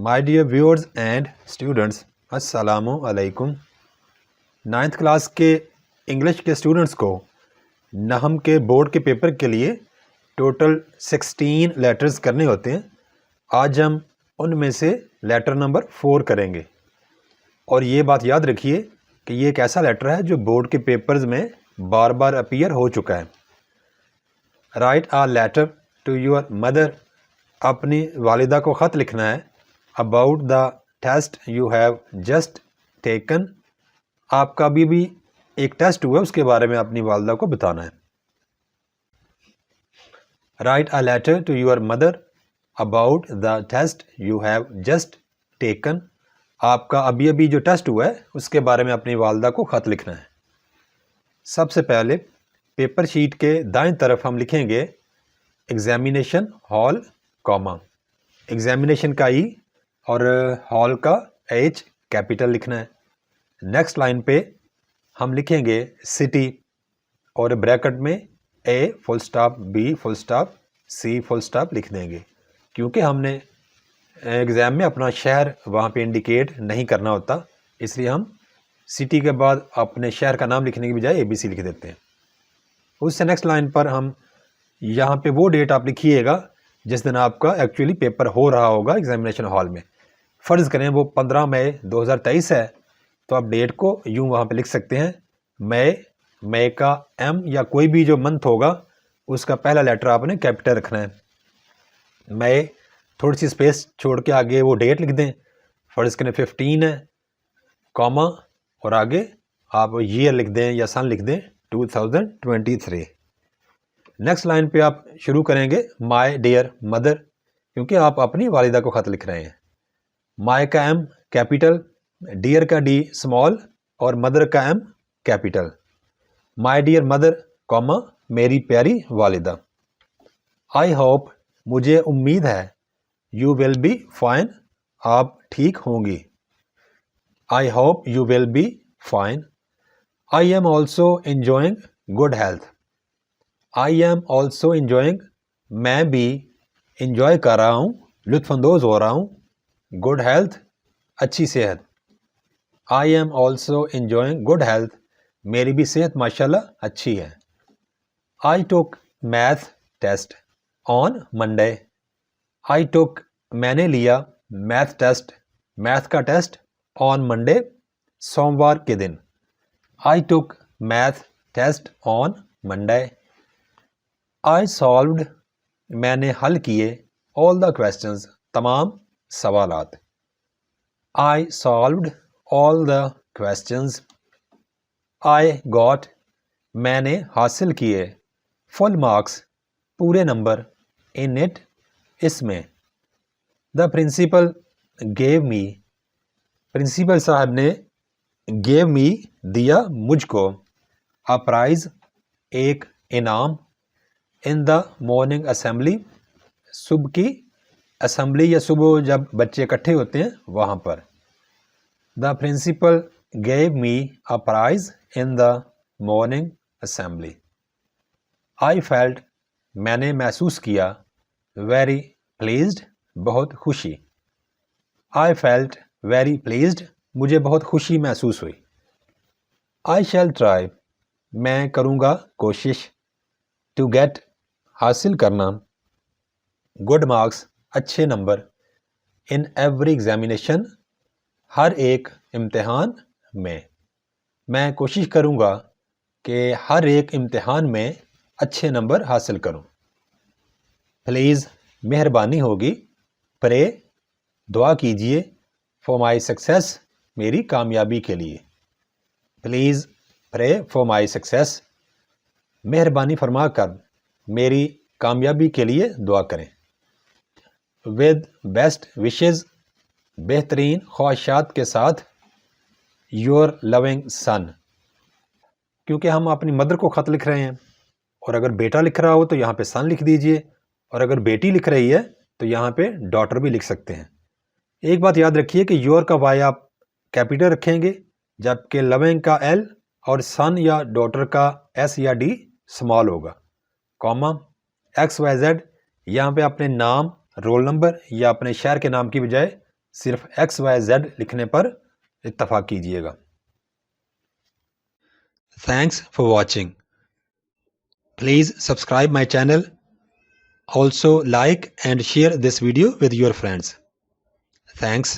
My dear viewers and students, अस्सलामु अलैकुम। 9th class के इंग्लिश के स्टूडेंट्स को नहम के बोर्ड के पेपर के लिए टोटल 16 लेटर्स करने होते हैं। आज हम उनमें से लेटर नंबर 4 करेंगे और ये बात याद रखिए कि ये एक ऐसा लेटर है जो बोर्ड के पेपर्स में बार बार अपीयर हो चुका है। Write a letter to your mother, अपनी वालिदा को ख़त लिखना है। About the test you have just taken, आपका अभी भी एक टेस्ट हुआ है उसके बारे में अपनी वालिदा को बताना है। Write a letter to your mother about the test you have just taken, आपका अभी अभी जो टेस्ट हुआ है उसके बारे में अपनी वालिदा को ख़त लिखना है। सबसे पहले पेपर शीट के दाएं तरफ हम लिखेंगे एग्जामिनेशन हॉल, कॉमा, एग्जामिनेशन का ई और हॉल का एच कैपिटल लिखना है। नेक्स्ट लाइन पे हम लिखेंगे सिटी और ब्रैकेट में A full stop, B full stop, C full stop लिख देंगे, क्योंकि हमने एग्ज़ाम में अपना शहर वहाँ पे इंडिकेट नहीं करना होता, इसलिए हम सिटी के बाद अपने शहर का नाम लिखने की बजाय ABC लिख देते हैं। उससे नेक्स्ट लाइन पर हम यहाँ पे वो डेट आप लिखिएगा जिस दिन आपका एक्चुअली पेपर हो रहा होगा एग्जामिनेशन हॉल में। फ़र्ज़ करें वो 15 मई 2023 है, तो आप डेट को यूँ वहाँ पे लिख सकते हैं मई का M या कोई भी जो मंथ होगा उसका पहला लेटर आपने कैपिटल रखना है। मई, थोड़ी सी स्पेस छोड़ के आगे वो डेट लिख दें। फ़र्ज़ करें 15 है, कॉमा, और आगे आप ईयर लिख दें या सन लिख दें 2023। नेक्स्ट लाइन पे आप शुरू करेंगे माय डियर मदर, क्योंकि आप अपनी वालिदा को ख़त लिख रहे हैं। माय का M कैपिटल, डियर का D स्मॉल और मदर का M capital. My dear mother, comma, मेरी प्यारी वालिदा। आई होप, मुझे उम्मीद है, यू विल बी फाइन, आप ठीक होंगी। I hope you will be fine. I am also enjoying good health. I am also enjoying, मैं भी इंजॉय कर रहा हूँ, लुत्फ़अंदोज़ हो रहा हूँ, गुड हेल्थ, अच्छी सेहत। I am also enjoying good health, मेरी भी सेहत माशाल्लाह अच्छी है। I took math test on Monday. I took, मैंने लिया, मैथ टेस्ट, मैथ का टेस्ट, ऑन मंडे, सोमवार के दिन। I took math test on Monday. I solved, मैंने हल किए, ऑल द क्वेश्चंस, तमाम सवालात। I solved all the questions. I got, मैंने हासिल किए, फुल मार्क्स, पूरे नंबर, इन इट, इसमें। The principal gave me, principal साहब ने गेव मी, दिया मुझको, अ प्राइज़, एक इनाम, इन द मॉर्निंग असेंबली, सुबह की असेंबली या सुबह जब बच्चे इकट्ठे होते हैं वहाँ पर। The principal gave me a prize in the morning assembly. I felt, मैंने महसूस किया, वेरी प्लीज्ड, बहुत खुशी। आई फेल्ट वेरी प्लीज्ड, मुझे बहुत खुशी महसूस हुई। आई शैल ट्राई, मैं करूँगा कोशिश, टू गेट, हासिल करना, गुड मार्क्स, अच्छे नंबर, इन एवरी एग्जामिनेशन, हर एक इम्तिहान में। मैं कोशिश करूँगा कि हर एक इम्तिहान में अच्छे नंबर हासिल करूँ। प्लीज़, मेहरबानी होगी, प्रे, दुआ कीजिए, फॉर माई सक्सेस, मेरी कामयाबी के लिए। Please pray for my success, मेहरबानी फरमा कर मेरी कामयाबी के लिए दुआ करें। विद बेस्ट विशेज़, बेहतरीन ख्वाहिशात के साथ, योर लविंग सन, क्योंकि हम अपनी मदर को ख़त लिख रहे हैं, और अगर बेटा लिख रहा हो तो यहाँ पे सन लिख दीजिए, और अगर बेटी लिख रही है तो यहाँ पे डॉटर भी लिख सकते हैं। एक बात याद रखिए कि योर का वाई आप कैपिटल रखेंगे, जबकि लविंग का L और सन या डॉटर का S या D स्मॉल होगा। कॉमा, XYZ, यहाँ पे अपने नाम, रोल नंबर या अपने शहर के नाम की बजाय صرف XYZ لکھنے پر اتفاق کیجئے گا. Thanks for watching. Please subscribe my channel. Also like and share this video with your friends. Thanks.